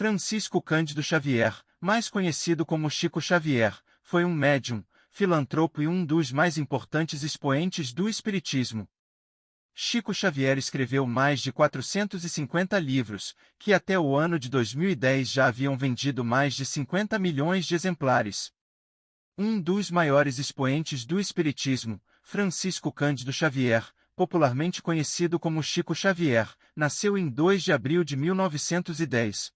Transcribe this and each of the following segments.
Francisco Cândido Xavier, mais conhecido como Chico Xavier, foi um médium, filantropo e um dos mais importantes expoentes do espiritismo. Chico Xavier escreveu mais de 450 livros, que até o ano de 2010 já haviam vendido mais de 50 milhões de exemplares. Um dos maiores expoentes do espiritismo, Francisco Cândido Xavier, popularmente conhecido como Chico Xavier, nasceu em 2 de abril de 1910.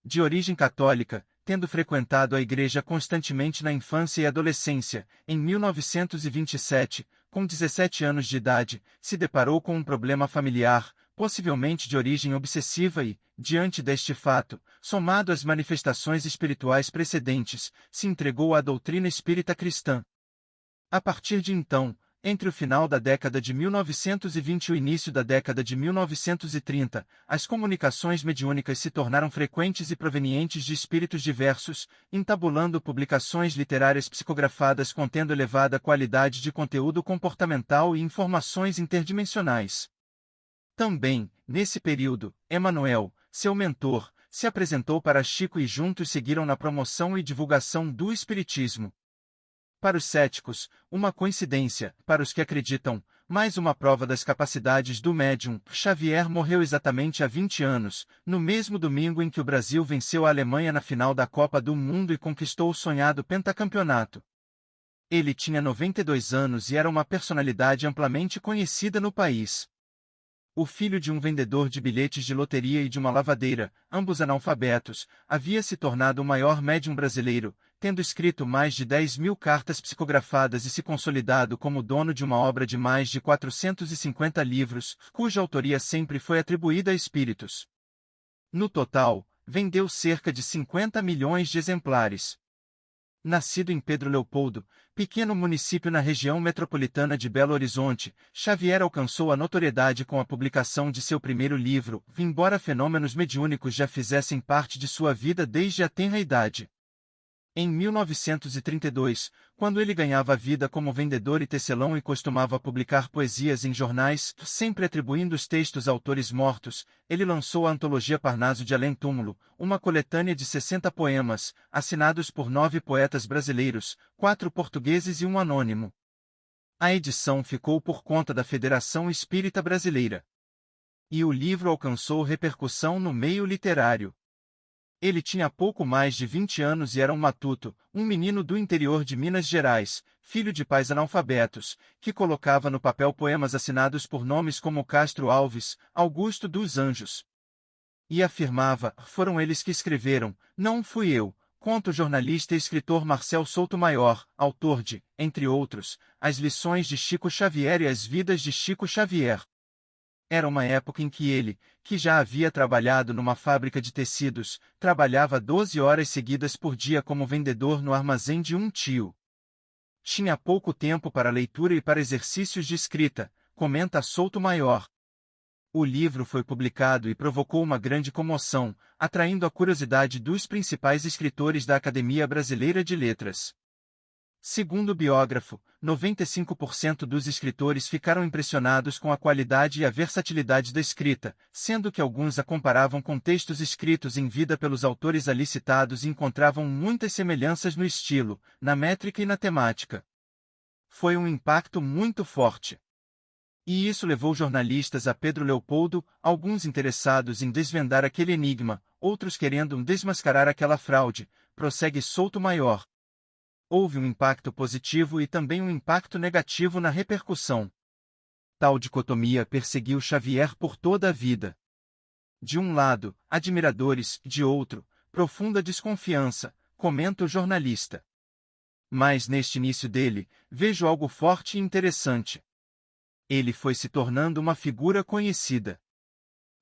De origem católica, tendo frequentado a igreja constantemente na infância e adolescência, em 1927, com 17 anos de idade, se deparou com um problema familiar, possivelmente de origem obsessiva e, diante deste fato, somado às manifestações espirituais precedentes, se entregou à doutrina espírita cristã. A partir de então, entre o final da década de 1920 e o início da década de 1930, as comunicações mediúnicas se tornaram frequentes e provenientes de espíritos diversos, entabulando publicações literárias psicografadas contendo elevada qualidade de conteúdo comportamental e informações interdimensionais. Também, nesse período, Emmanuel, seu mentor, se apresentou para Chico e juntos seguiram na promoção e divulgação do espiritismo. Para os céticos, uma coincidência; para os que acreditam, mais uma prova das capacidades do médium. Xavier morreu exatamente há 20 anos, no mesmo domingo em que o Brasil venceu a Alemanha na final da Copa do Mundo e conquistou o sonhado pentacampeonato. Ele tinha 92 anos e era uma personalidade amplamente conhecida no país. O filho de um vendedor de bilhetes de loteria e de uma lavadeira, ambos analfabetos, havia se tornado o maior médium brasileiro, tendo escrito mais de 10.000 cartas psicografadas e se consolidado como dono de uma obra de mais de 450 livros, cuja autoria sempre foi atribuída a espíritos. No total, vendeu cerca de 50 milhões de exemplares. Nascido em Pedro Leopoldo, pequeno município na região metropolitana de Belo Horizonte, Xavier alcançou a notoriedade com a publicação de seu primeiro livro, embora fenômenos mediúnicos já fizessem parte de sua vida desde a tenra idade. Em 1932, quando ele ganhava vida como vendedor e tecelão e costumava publicar poesias em jornais, sempre atribuindo os textos a autores mortos, ele lançou a antologia Parnaso de Além Túmulo, uma coletânea de 60 poemas, assinados por 9 poetas brasileiros, 4 portugueses e um anônimo. A edição ficou por conta da Federação Espírita Brasileira. E o livro alcançou repercussão no meio literário. Ele tinha pouco mais de 20 anos e era um matuto, um menino do interior de Minas Gerais, filho de pais analfabetos, que colocava no papel poemas assinados por nomes como Castro Alves, Augusto dos Anjos. E afirmava: foram eles que escreveram, não fui eu, conta o jornalista e escritor Marcel Souto-Maior, autor de, entre outros, As Lições de Chico Xavier e As Vidas de Chico Xavier. Era uma época em que ele, que já havia trabalhado numa fábrica de tecidos, trabalhava 12 horas seguidas por dia como vendedor no armazém de um tio. Tinha pouco tempo para leitura e para exercícios de escrita, comenta Souto-Maior. O livro foi publicado e provocou uma grande comoção, atraindo a curiosidade dos principais escritores da Academia Brasileira de Letras. Segundo o biógrafo, 95% dos escritores ficaram impressionados com a qualidade e a versatilidade da escrita, sendo que alguns a comparavam com textos escritos em vida pelos autores ali citados e encontravam muitas semelhanças no estilo, na métrica e na temática. Foi um impacto muito forte. E isso levou jornalistas a Pedro Leopoldo, alguns interessados em desvendar aquele enigma, outros querendo desmascarar aquela fraude, prossegue Souto-Maior. Houve um impacto positivo e também um impacto negativo na repercussão. Tal dicotomia perseguiu Xavier por toda a vida. De um lado, admiradores; de outro, profunda desconfiança, comenta o jornalista. Mas neste início dele, vejo algo forte e interessante. Ele foi se tornando uma figura conhecida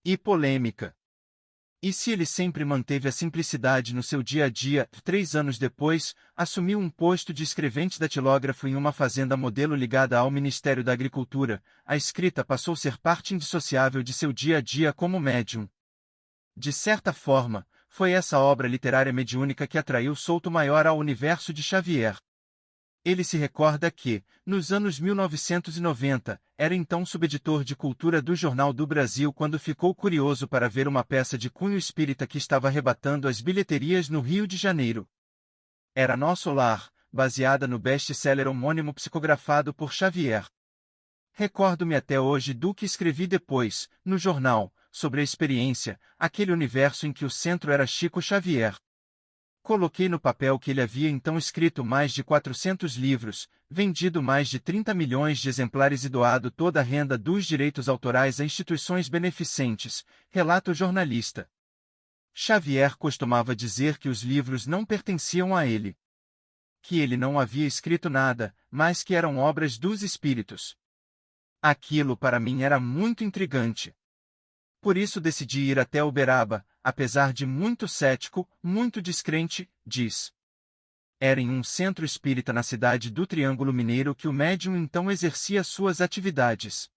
e polêmica. E se ele sempre manteve a simplicidade no seu dia a dia, 3 anos depois, assumiu um posto de escrevente datilógrafo em uma fazenda modelo ligada ao Ministério da Agricultura, a escrita passou a ser parte indissociável de seu dia a dia como médium. De certa forma, foi essa obra literária mediúnica que atraiu Souto-Maior ao universo de Xavier. Ele se recorda que, nos anos 1990, era então subeditor de cultura do Jornal do Brasil quando ficou curioso para ver uma peça de cunho espírita que estava arrebatando as bilheterias no Rio de Janeiro. Era Nosso Lar, baseada no best-seller homônimo psicografado por Xavier. Recordo-me até hoje do que escrevi depois, no jornal, sobre a experiência, aquele universo em que o centro era Chico Xavier. Coloquei no papel que ele havia então escrito mais de 400 livros, vendido mais de 30 milhões de exemplares e doado toda a renda dos direitos autorais a instituições beneficentes, relata o jornalista. Xavier costumava dizer que os livros não pertenciam a ele. Que ele não havia escrito nada, mas que eram obras dos espíritos. Aquilo para mim era muito intrigante. Por isso decidi ir até Uberaba, apesar de muito cético, muito descrente, diz. Era em um centro espírita na cidade do Triângulo Mineiro que o médium então exercia suas atividades.